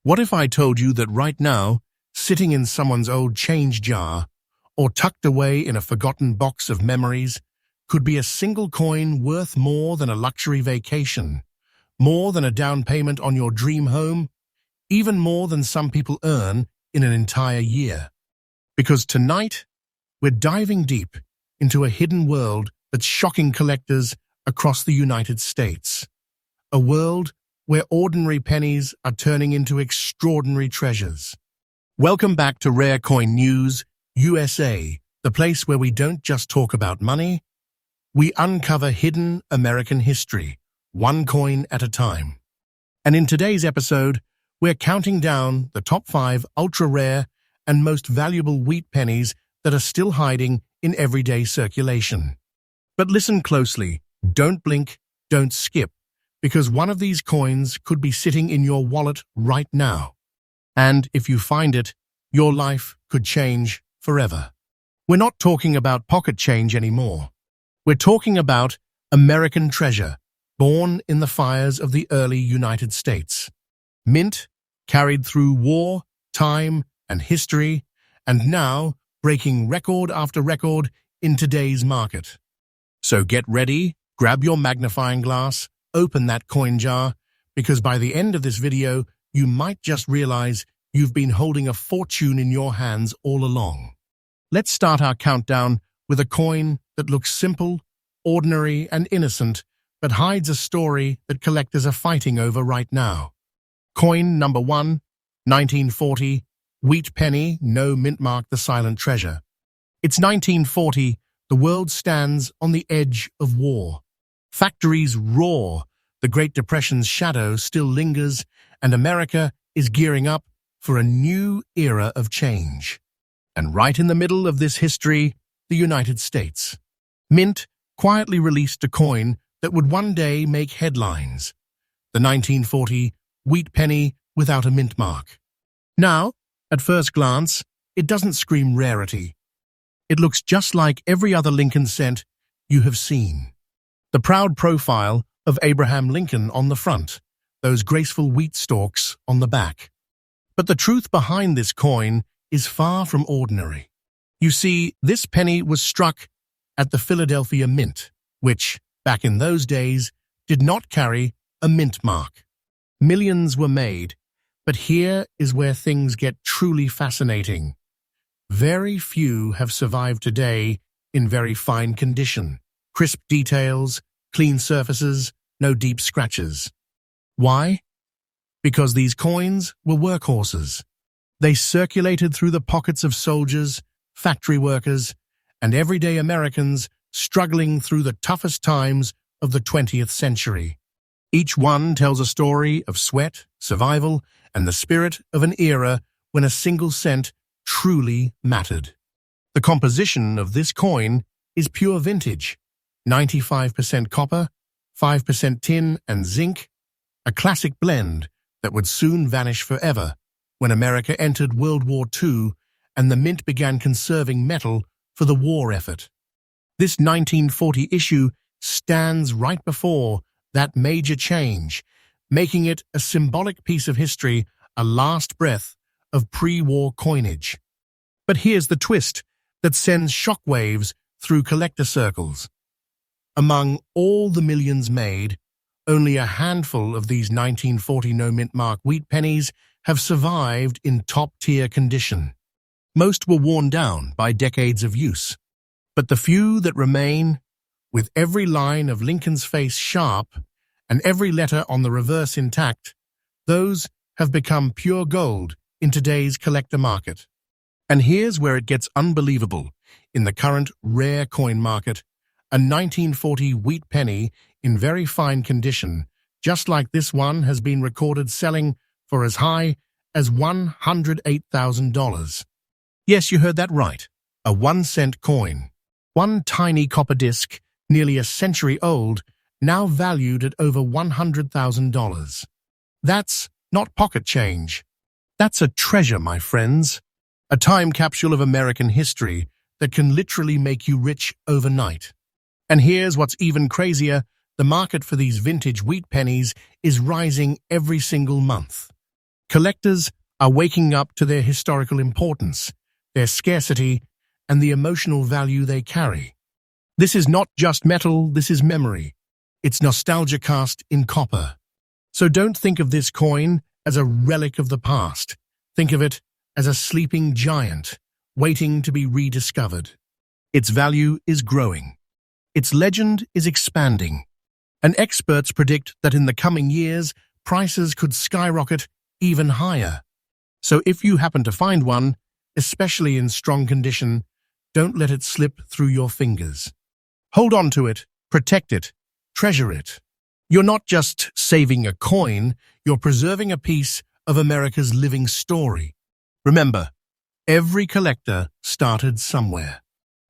What if I told you that right now, sitting in someone's old change jar, or tucked away in a forgotten box of memories, could be a single coin worth more than a luxury vacation, more than a down payment on your dream home, even more than some people earn in an entire year? Because tonight, we're diving deep into a hidden world that's shocking collectors across the United States. A world where ordinary pennies are turning into extraordinary treasures. Welcome back to Rare Coin News, USA, the place where we don't just talk about money, we uncover hidden American history, one coin at a time. And in today's episode, we're counting down the top 5 ultra-rare and most valuable wheat pennies that are still hiding in everyday circulation. But listen closely, don't blink, don't skip, because one of these coins could be sitting in your wallet right now. And if you find it, your life could change forever. We're not talking about pocket change anymore. We're talking about American treasure, born in the fires of the early United States. Mint, carried through war, time, and history, and now breaking record after record in today's market. So get ready, grab your magnifying glass, open that coin jar, because by the end of this video, you might just realize you've been holding a fortune in your hands all along. Let's start our countdown with a coin that looks simple, ordinary, and innocent, but hides a story that collectors are fighting over right now. Coin number 1, 1940, Wheat Penny, no-mintmark, the silent treasure. It's 1940, the world stands on the edge of war. Factories roar, the Great Depression's shadow still lingers, and America is gearing up for a new era of change. And right in the middle of this history, the United States. Mint quietly released a coin that would one day make headlines. The 1940 Wheat Penny without a mint mark. Now, at first glance, it doesn't scream rarity. It looks just like every other Lincoln cent you have seen. The proud profile of Abraham Lincoln on the front, those graceful wheat stalks on the back. But the truth behind this coin is far from ordinary. You see, this penny was struck at the Philadelphia Mint, which, back in those days, did not carry a mint mark. Millions were made, but here is where things get truly fascinating. Very few have survived today in very fine condition. Crisp details, clean surfaces, no deep scratches. Why? Because these coins were workhorses. They circulated through the pockets of soldiers, factory workers, and everyday Americans struggling through the toughest times of the 20th century. Each one tells a story of sweat, survival, and the spirit of an era when a single cent truly mattered. The composition of this coin is pure vintage. 95% copper, 5% tin and zinc, a classic blend that would soon vanish forever when America entered World War II and the mint began conserving metal for the war effort. This 1940 issue stands right before that major change, making it a symbolic piece of history, a last breath of pre-war coinage. But here's the twist that sends shockwaves through collector circles. Among all the millions made, only a handful of these 1940 no-mint-mark wheat pennies have survived in top-tier condition. Most were worn down by decades of use. But the few that remain, with every line of Lincoln's face sharp and every letter on the reverse intact, those have become pure gold in today's collector market. And here's where it gets unbelievable. In the current rare coin market, a 1940 wheat penny in very fine condition, just like this one, has been recorded selling for as high as $108,000. Yes, you heard that right. A 1-cent coin. One tiny copper disc, nearly a century old, now valued at over $100,000. That's not pocket change. That's a treasure, my friends. A time capsule of American history that can literally make you rich overnight. And here's what's even crazier. The market for these vintage wheat pennies is rising every single month. Collectors are waking up to their historical importance, their scarcity, and the emotional value they carry. This is not just metal, this is memory. It's nostalgia cast in copper. So don't think of this coin as a relic of the past. Think of it as a sleeping giant, waiting to be rediscovered. Its value is growing. Its legend is expanding. And experts predict that in the coming years, prices could skyrocket even higher. So if you happen to find one, especially in strong condition, don't let it slip through your fingers. Hold on to it, protect it, treasure it. You're not just saving a coin, you're preserving a piece of America's living story. Remember, every collector started somewhere.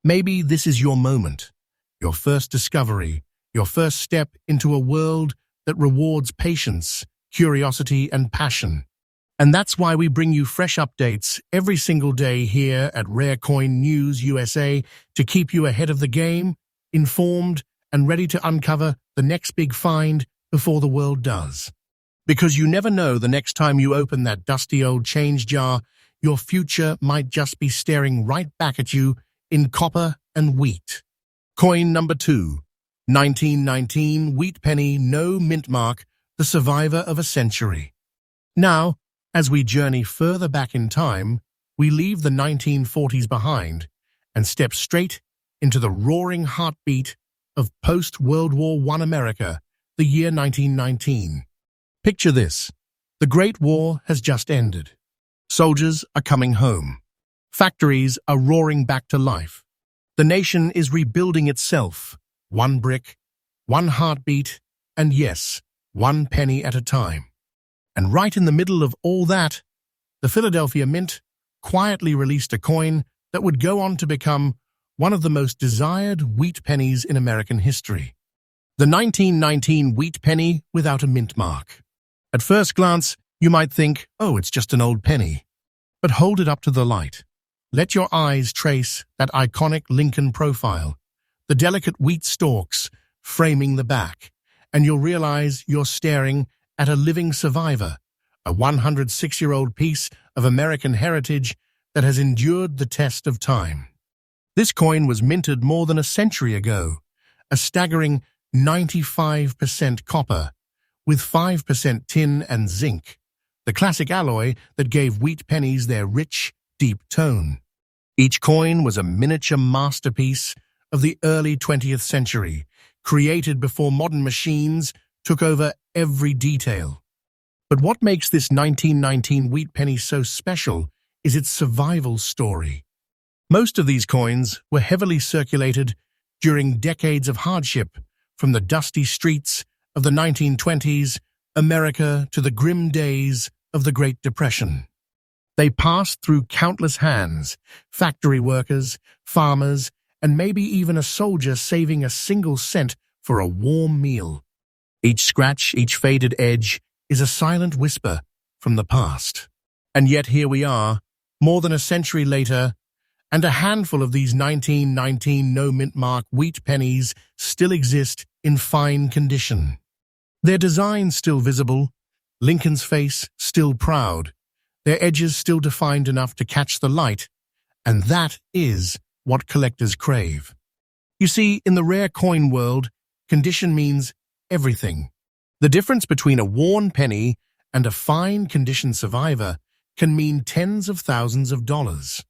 Maybe this is your moment, your first discovery, your first step into a world that rewards patience, curiosity, and passion. And that's why we bring you fresh updates every single day here at Rare Coin News USA to keep you ahead of the game, informed, and ready to uncover the next big find before the world does. Because you never know, the next time you open that dusty old change jar, your future might just be staring right back at you in copper and wheat. Coin number 2, 1919 Wheat Penny, no mint mark, the survivor of a century. Now, as we journey further back in time, we leave the 1940s behind and step straight into the roaring heartbeat of post-World War I America, the year 1919. Picture this. The Great War has just ended. Soldiers are coming home. Factories are roaring back to life. The nation is rebuilding itself, one brick, one heartbeat, and yes, one penny at a time. And right in the middle of all that, the Philadelphia Mint quietly released a coin that would go on to become one of the most desired wheat pennies in American history. The 1919 wheat penny without a mint mark. At first glance, you might think, oh, it's just an old penny. But hold it up to the light. Let your eyes trace that iconic Lincoln profile, the delicate wheat stalks framing the back, and you'll realize you're staring at a living survivor, a 106-year-old piece of American heritage that has endured the test of time. This coin was minted more than a century ago, a staggering 95% copper, with 5% tin and zinc, the classic alloy that gave wheat pennies their rich, deep tone. Each coin was a miniature masterpiece of the early 20th century, created before modern machines took over every detail. But what makes this 1919 wheat penny so special is its survival story. Most of these coins were heavily circulated during decades of hardship, from the dusty streets of the 1920s America to the grim days of the Great Depression. They passed through countless hands, factory workers, farmers, and maybe even a soldier saving a single cent for a warm meal. Each scratch, each faded edge, is a silent whisper from the past. And yet here we are, more than a century later, and a handful of these 1919 no-mint mark wheat pennies still exist in fine condition. Their design still visible, Lincoln's face still proud, their edges still defined enough to catch the light, and that is what collectors crave. You see, in the rare coin world, condition means everything. The difference between a worn penny and a fine condition survivor can mean tens of thousands of dollars.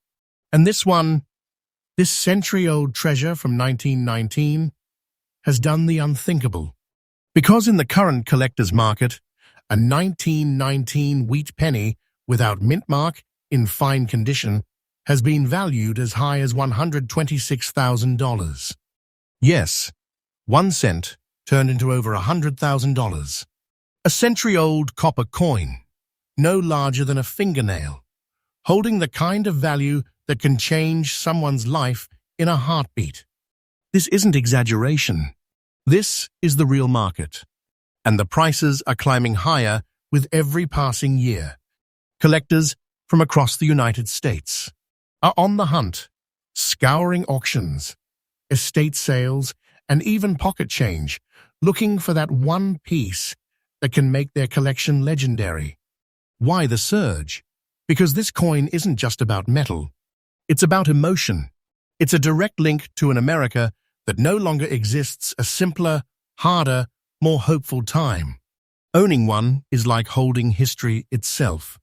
And this one, this century-old treasure from 1919, has done the unthinkable. Because in the current collector's market, a 1919 wheat penny without mint mark in fine condition has been valued as high as $126,000. Yes, 1 cent turned into over $100,000. A century-old copper coin, no larger than a fingernail, holding the kind of value that can change someone's life in a heartbeat. This isn't exaggeration. This is the real market. And the prices are climbing higher with every passing year. Collectors from across the United States are on the hunt, scouring auctions, estate sales, and even pocket change, looking for that one piece that can make their collection legendary. Why the surge? Because this coin isn't just about metal. It's about emotion. It's a direct link to an America that no longer exists, a simpler, harder, more hopeful time. Owning one is like holding history itself.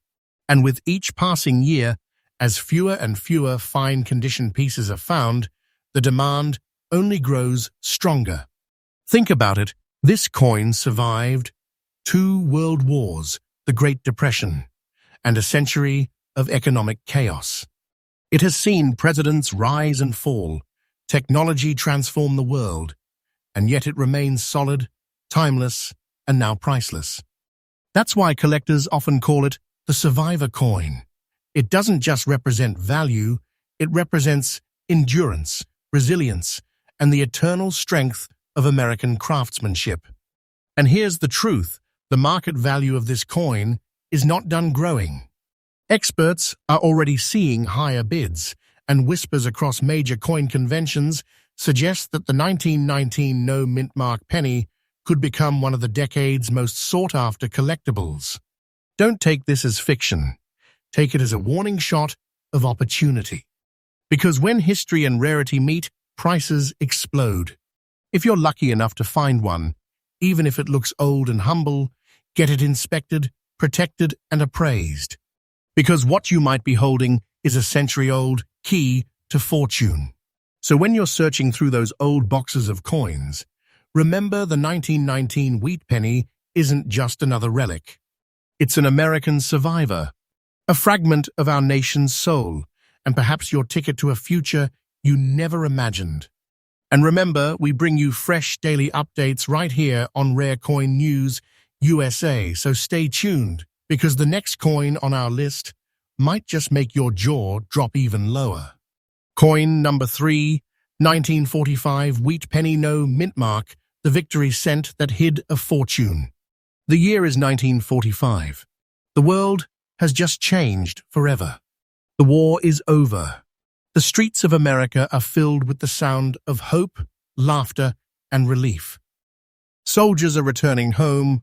And with each passing year, as fewer and fewer fine-condition pieces are found, the demand only grows stronger. Think about it. This coin survived 2 world wars, the Great Depression, and a century of economic chaos. It has seen presidents rise and fall, technology transform the world, and yet it remains solid, timeless, and now priceless. That's why collectors often call it the survivor coin. It doesn't just represent value, it represents endurance, resilience, and the eternal strength of American craftsmanship. And here's the truth, the market value of this coin is not done growing. Experts are already seeing higher bids, and whispers across major coin conventions suggest that the 1919 no-mintmark penny could become one of the decade's most sought-after collectibles. Don't take this as fiction. Take it as a warning shot of opportunity. Because when history and rarity meet, prices explode. If you're lucky enough to find one, even if it looks old and humble, get it inspected, protected, and appraised. Because what you might be holding is a century-old key to fortune. So when you're searching through those old boxes of coins, remember the 1919 wheat penny isn't just another relic. It's an American survivor, a fragment of our nation's soul, and perhaps your ticket to a future you never imagined. And remember, we bring you fresh daily updates right here on Rare Coin News USA, so stay tuned, because the next coin on our list might just make your jaw drop even lower. Coin number 3, 1945 wheat penny no-mintmark, the victory cent that hid a fortune. The year is 1945. The world has just changed forever. The war is over. The streets of America are filled with the sound of hope, laughter, and relief. Soldiers are returning home,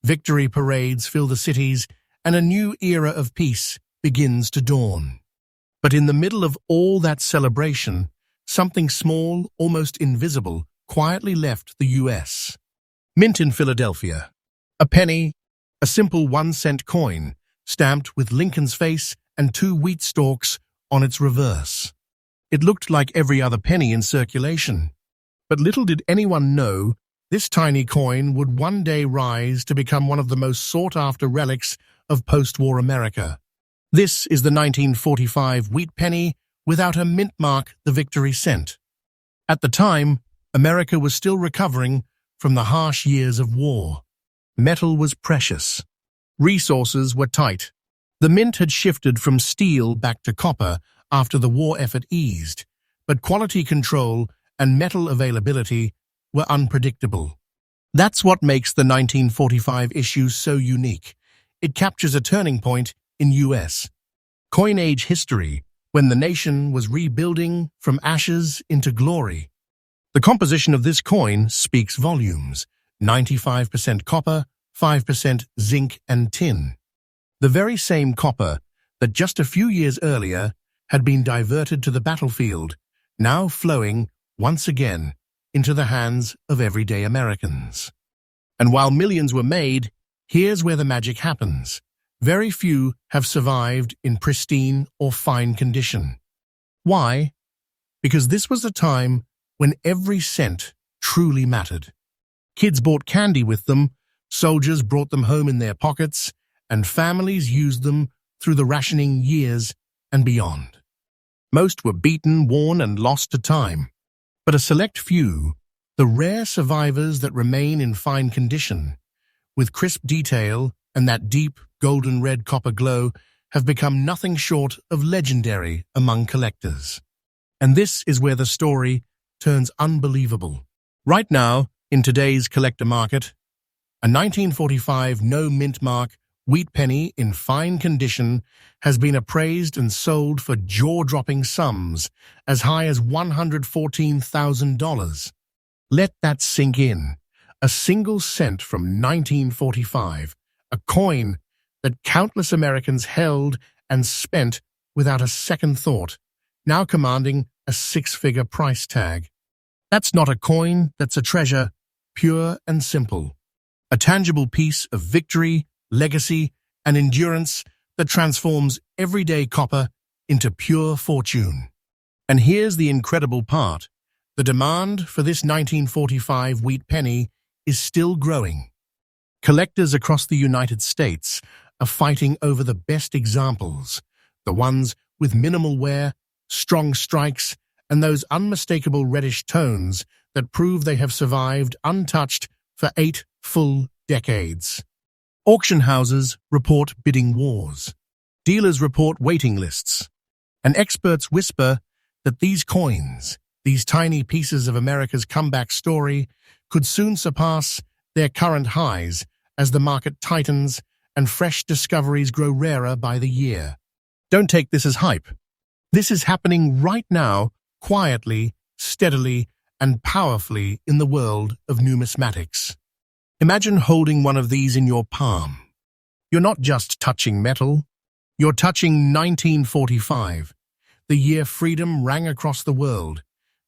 victory parades fill the cities, and a new era of peace begins to dawn. But in the middle of all that celebration, something small, almost invisible, quietly left the U.S. Mint in Philadelphia. A penny, a simple 1-cent coin, stamped with Lincoln's face and 2 wheat stalks on its reverse. It looked like every other penny in circulation. But little did anyone know, this tiny coin would one day rise to become one of the most sought-after relics of post-war America. This is the 1945 wheat penny without a mint mark, the victory cent. At the time, America was still recovering from the harsh years of war. Metal was precious. Resources were tight. The mint had shifted from steel back to copper after the war effort eased, but quality control and metal availability were unpredictable. That's what makes the 1945 issue so unique. It captures a turning point in U.S. coin age history when the nation was rebuilding from ashes into glory. The composition of this coin speaks volumes: 95% copper, 5% zinc and tin. The very same copper that just a few years earlier had been diverted to the battlefield, now flowing once again into the hands of everyday Americans. And while millions were made, here's where the magic happens. Very few have survived in pristine or fine condition. Why? Because this was a time when every cent truly mattered. Kids bought candy with them, soldiers brought them home in their pockets, and families used them through the rationing years and beyond. Most were beaten, worn, and lost to time. But a select few, the rare survivors that remain in fine condition, with crisp detail and that deep golden red copper glow, have become nothing short of legendary among collectors. And this is where the story turns unbelievable. Right now, in today's collector market, a 1945 no-mintmark wheat penny in fine condition has been appraised and sold for jaw-dropping sums as high as $114,000. Let that sink in. A single cent from 1945, a coin that countless Americans held and spent without a second thought, now commanding a six-figure price tag. That's not a coin, that's a treasure, pure and simple. A tangible piece of victory, legacy, and endurance that transforms everyday copper into pure fortune. And here's the incredible part. The demand for this 1945 wheat penny is still growing. Collectors across the United States are fighting over the best examples, the ones with minimal wear, strong strikes, and those unmistakable reddish tones that prove they have survived untouched for 8 full decades. Auction houses report bidding wars. Dealers report waiting lists. And experts whisper that these coins, these tiny pieces of America's comeback story, could soon surpass their current highs as the market tightens and fresh discoveries grow rarer by the year. Don't take this as hype. This is happening right now, quietly, steadily, and powerfully in the world of numismatics. Imagine holding one of these in your palm. You're not just touching metal, you're touching 1945, the year freedom rang across the world,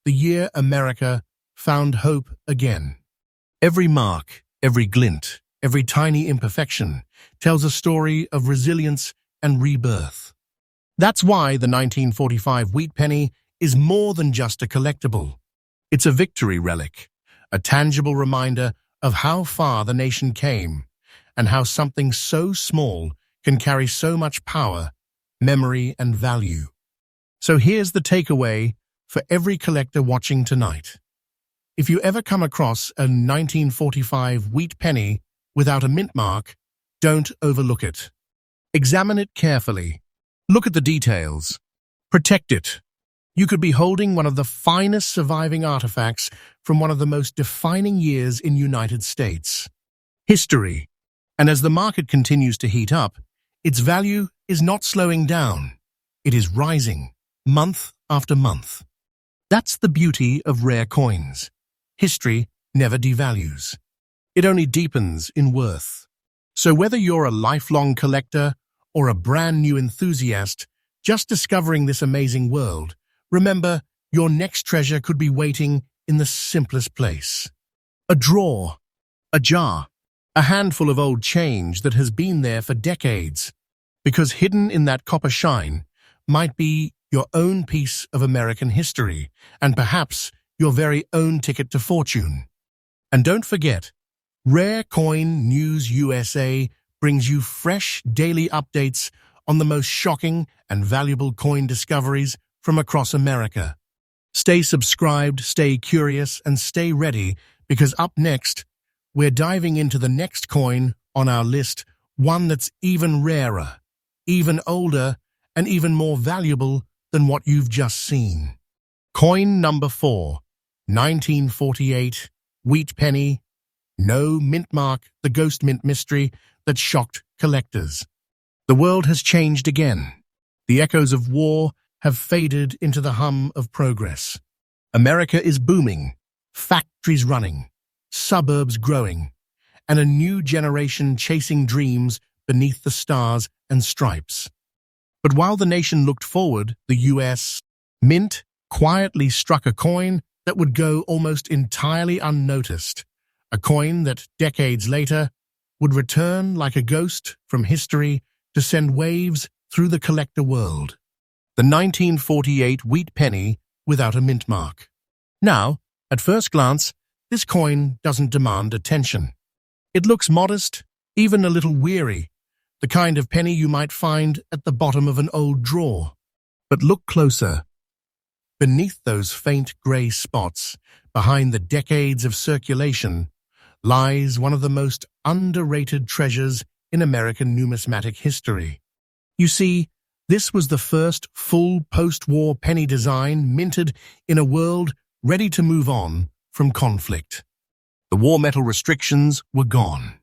the year America found hope again. Every mark, every glint, every tiny imperfection tells a story of resilience and rebirth. That's why the 1945 wheat penny is more than just a collectible. It's a victory relic, a tangible reminder of how far the nation came and how something so small can carry so much power, memory, and value. So here's the takeaway for every collector watching tonight. If you ever come across a 1945 wheat penny without a mint mark, don't overlook it. Examine it carefully. Look at the details. Protect it. You could be holding one of the finest surviving artifacts from one of the most defining years in United States history. And as the market continues to heat up, its value is not slowing down. It is rising, month after month. That's the beauty of rare coins. History never devalues. It only deepens in worth. So whether you're a lifelong collector or a brand new enthusiast just discovering this amazing world, remember, your next treasure could be waiting in the simplest place. A drawer, a jar, a handful of old change that has been there for decades. Because hidden in that copper shine might be your own piece of American history and perhaps your very own ticket to fortune. And don't forget, Rare Coin News USA brings you fresh daily updates on the most shocking and valuable coin discoveries from across America. Stay subscribed, stay curious, and stay ready, because up next, we're diving into the next coin on our list, one that's even rarer, even older, and even more valuable than what you've just seen. Coin number 4, 1948, wheat penny, no-mintmark, the ghost mint mystery that shocked collectors. The world has changed again. The echoes of war have faded into the hum of progress. America is booming, factories running, suburbs growing, and a new generation chasing dreams beneath the stars and stripes. But while the nation looked forward, the U.S. Mint quietly struck a coin that would go almost entirely unnoticed, a coin that, decades later, would return like a ghost from history to send waves through the collector world. The 1948 wheat penny without a mint mark. Now, at first glance, this coin doesn't demand attention. It looks modest, even a little weary, the kind of penny you might find at the bottom of an old drawer. But look closer. Beneath those faint grey spots, behind the decades of circulation, lies one of the most underrated treasures in American numismatic history. You see, this was the first full post-war penny design minted in a world ready to move on from conflict. The war metal restrictions were gone.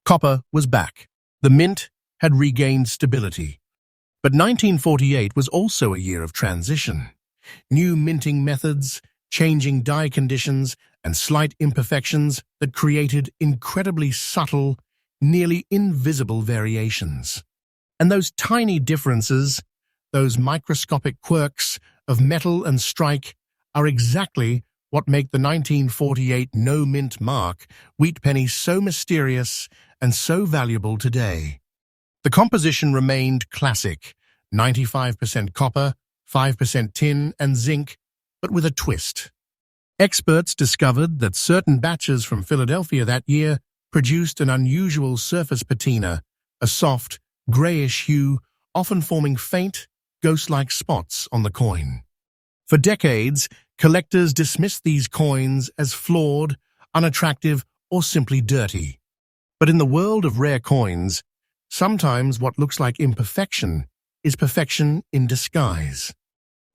Copper was back. The mint had regained stability. But 1948 was also a year of transition. New minting methods, changing die conditions, and slight imperfections that created incredibly subtle, nearly invisible variations. And those tiny differences, those microscopic quirks of metal and strike, are exactly what make the 1948 no-mint mark wheat penny so mysterious and so valuable today. The composition remained classic, 95% copper, 5% tin and zinc, but with a twist. Experts discovered that certain batches from Philadelphia that year produced an unusual surface patina, a soft, grayish hue, often forming faint, ghost-like spots on the coin. For decades, collectors dismissed these coins as flawed, unattractive, or simply dirty. But in the world of rare coins, sometimes what looks like imperfection is perfection in disguise.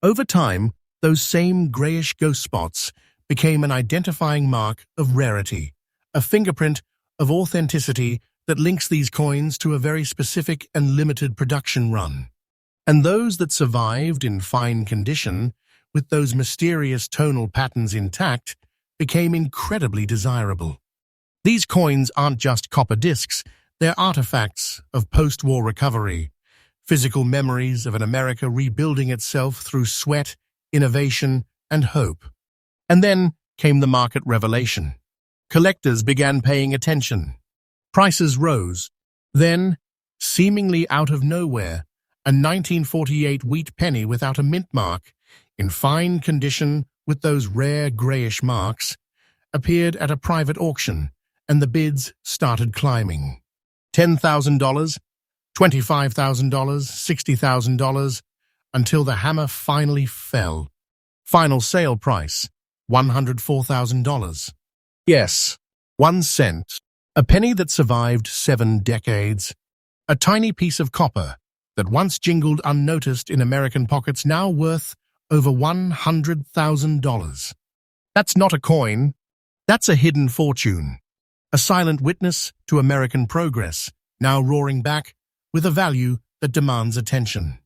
Over time, those same grayish ghost spots became an identifying mark of rarity, a fingerprint of authenticity that links these coins to a very specific and limited production run. And those that survived in fine condition, with those mysterious tonal patterns intact, became incredibly desirable. These coins aren't just copper discs, they're artifacts of post-war recovery, physical memories of an America rebuilding itself through sweat, innovation, and hope. And then came the market revelation. Collectors began paying attention. Prices rose. Then, seemingly out of nowhere, a 1948 wheat penny without a mint mark, in fine condition with those rare grayish marks, appeared at a private auction, and the bids started climbing. $10,000, $25,000, $60,000, until the hammer finally fell. Final sale price, $104,000. Yes, 1 cent, a penny that survived 7 decades, a tiny piece of copper that once jingled unnoticed in American pockets, now worth over $100,000. That's not a coin, that's a hidden fortune, a silent witness to American progress, now roaring back with a value that demands attention.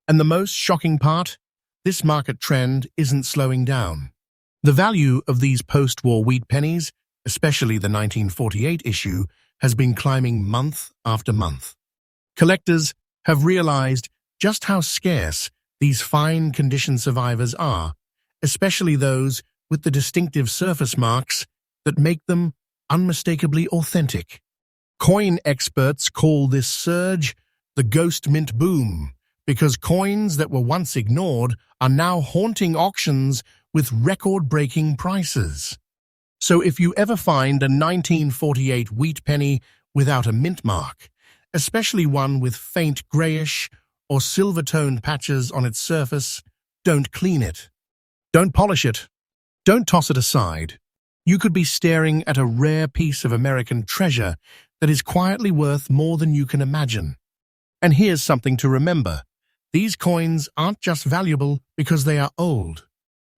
And the most shocking part? This market trend isn't slowing down. The value of these post-war wheat pennies, especially the 1948 issue, has been climbing month after month. Collectors have realized just how scarce these fine-condition survivors are, especially those with the distinctive surface marks that make them unmistakably authentic. Coin experts call this surge the ghost mint boom, because coins that were once ignored are now haunting auctions with record-breaking prices. So if you ever find a 1948 wheat penny without a mint mark, especially one with faint grayish or silver-toned patches on its surface, don't clean it. Don't polish it. Don't toss it aside. You could be staring at a rare piece of American treasure that is quietly worth more than you can imagine. And here's something to remember. These coins aren't just valuable because they are old.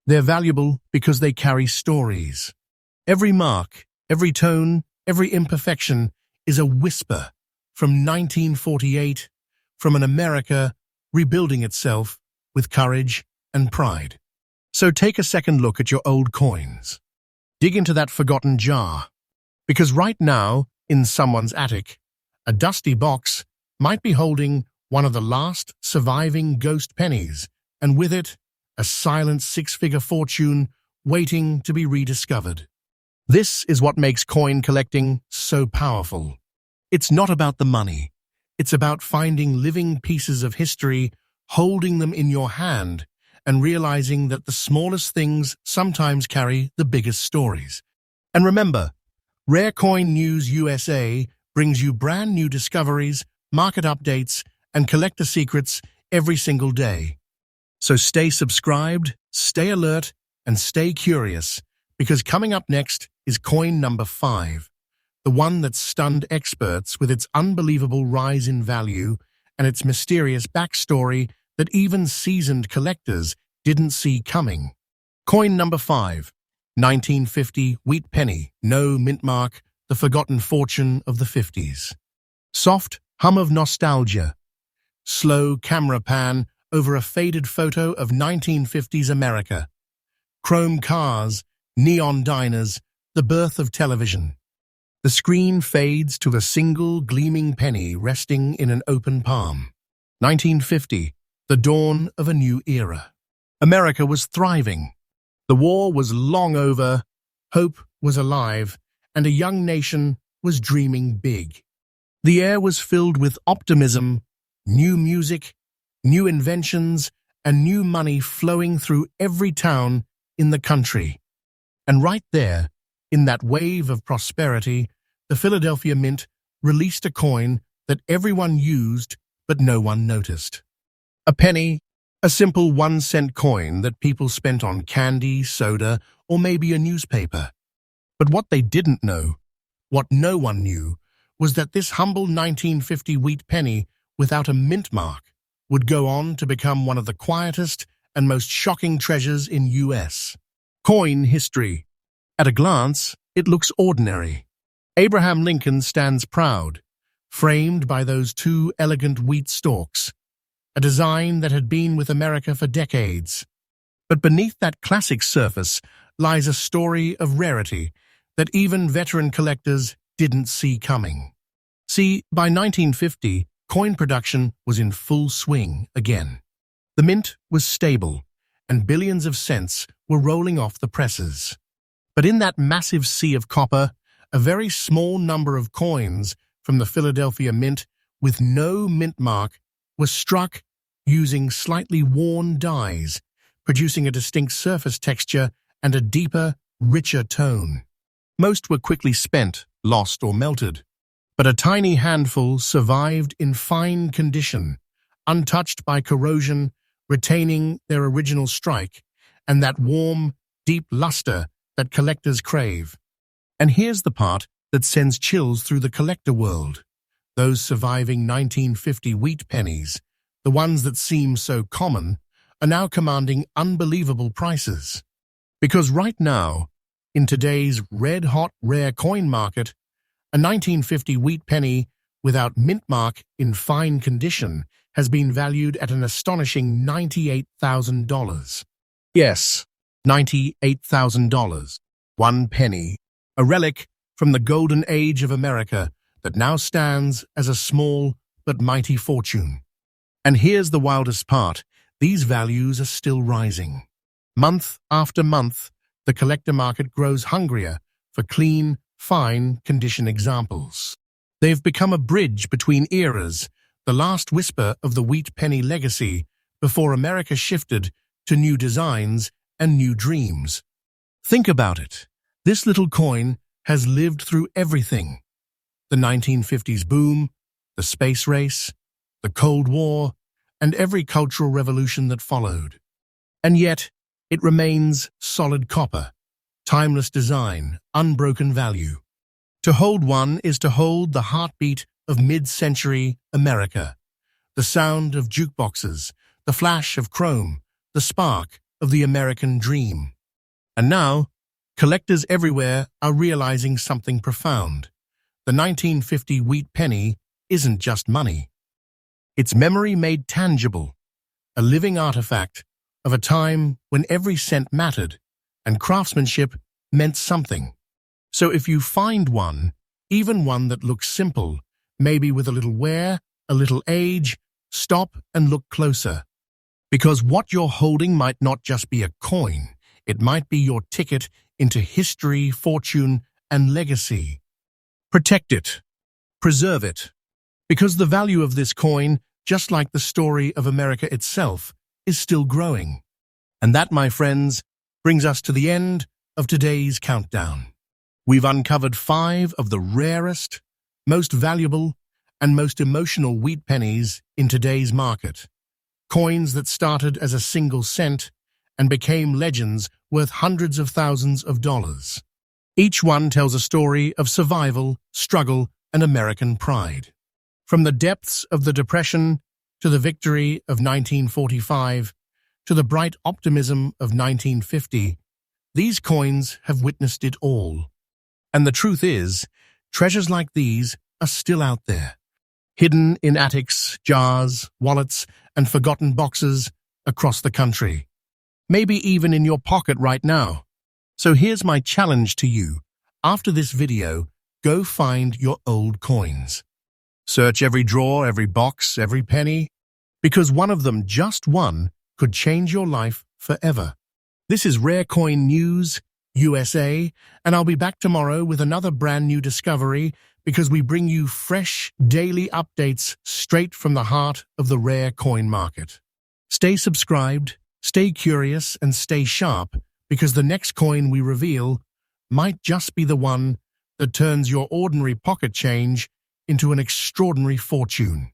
They're valuable because they carry stories. Every mark, every tone, every imperfection is a whisper from 1948, from an America rebuilding itself with courage and pride. So take a second look at your old coins. Dig into that forgotten jar, because right now, in someone's attic, a dusty box might be holding one of the last surviving ghost pennies, and with it, a silent 6-figure fortune waiting to be rediscovered. This is what makes coin collecting so powerful. It's not about the money. It's about finding living pieces of history, holding them in your hand, and realizing that the smallest things sometimes carry the biggest stories. And remember, Rare Coin News USA brings you brand new discoveries, market updates, and collector secrets every single day. So stay subscribed, stay alert, and stay curious, because coming up next is coin number 5, the one that stunned experts with its unbelievable rise in value and its mysterious backstory that even seasoned collectors didn't see coming. Coin number 5, 1950 wheat penny, no mint mark, the forgotten fortune of the 50s. Soft hum of nostalgia. Slow camera pan over a faded photo of 1950s America. Chrome cars, neon diners, the birth of television. The screen fades to a single gleaming penny resting in an open palm. 1950, the dawn of a new era. America was thriving. The war was long over, hope was alive, and a young nation was dreaming big. The air was filled with optimism, new music, new inventions, and new money flowing through every town in the country. And right there, in that wave of prosperity, the Philadelphia Mint released a coin that everyone used but no one noticed. A penny, a simple 1-cent coin that people spent on candy, soda, or maybe a newspaper. But what they didn't know, what no one knew, was that this humble 1950 wheat penny without a mint mark would go on to become one of the quietest and most shocking treasures in U.S. coin history. At a glance, it looks ordinary. Abraham Lincoln stands proud, framed by those two elegant wheat stalks, a design that had been with America for decades. But beneath that classic surface lies a story of rarity that even veteran collectors didn't see coming. See, by 1950, coin production was in full swing again. The mint was stable, and billions of cents were rolling off the presses. But in that massive sea of copper, a very small number of coins from the Philadelphia Mint with no mint mark were struck using slightly worn dies, producing a distinct surface texture and a deeper, richer tone. Most were quickly spent, lost, or melted, but a tiny handful survived in fine condition, untouched by corrosion, retaining their original strike and that warm, deep luster that collectors crave. And here's the part that sends chills through the collector world. Those surviving 1950 wheat pennies, the ones that seem so common, are now commanding unbelievable prices. Because right now, in today's red-hot rare coin market, a 1950 wheat penny without mint mark in fine condition has been valued at an astonishing $98,000. Yes, $98,000. One penny, a relic from the golden age of America that now stands as a small but mighty fortune. And here's the wildest part. These values are still rising. Month after month, the collector market grows hungrier for clean, fine condition examples. They've become a bridge between eras, the last whisper of the wheat penny legacy before America shifted to new designs and new dreams. Think about it. This little coin has lived through everything. The 1950s boom, the space race, the Cold War, and every cultural revolution that followed. And yet, it remains solid copper, timeless design, unbroken value. To hold one is to hold the heartbeat of mid-century America, the sound of jukeboxes, the flash of chrome, the spark of the American dream. And now, collectors everywhere are realizing something profound. The 1950 wheat penny isn't just money. It's memory made tangible, a living artifact of a time when every cent mattered and craftsmanship meant something. So if you find one, even one that looks simple, maybe with a little wear, a little age, stop and look closer. Because what you're holding might not just be a coin, it might be your ticket into history, fortune, and legacy. Protect it. Preserve it. Because the value of this coin, just like the story of America itself, is still growing. And that, my friends, brings us to the end of today's countdown. We've uncovered 5 of the rarest, most valuable, and most emotional wheat pennies in today's market. Coins that started as a single cent and became legends worth hundreds of thousands of dollars. Each one tells a story of survival, struggle, and American pride. From the depths of the Depression to the victory of 1945 to the bright optimism of 1950, these coins have witnessed it all. And the truth is, treasures like these are still out there, hidden in attics, jars, wallets, and forgotten boxes across the country. Maybe even in your pocket right now. So here's my challenge to you. After this video, go find your old coins. Search every drawer, every box, every penny, because one of them, just one, could change your life forever. This is Rare Coin News, USA, and I'll be back tomorrow with another brand new discovery because we bring you fresh, daily updates straight from the heart of the rare coin market. Stay subscribed, stay curious, and stay sharp because the next coin we reveal might just be the one that turns your ordinary pocket change into an extraordinary fortune.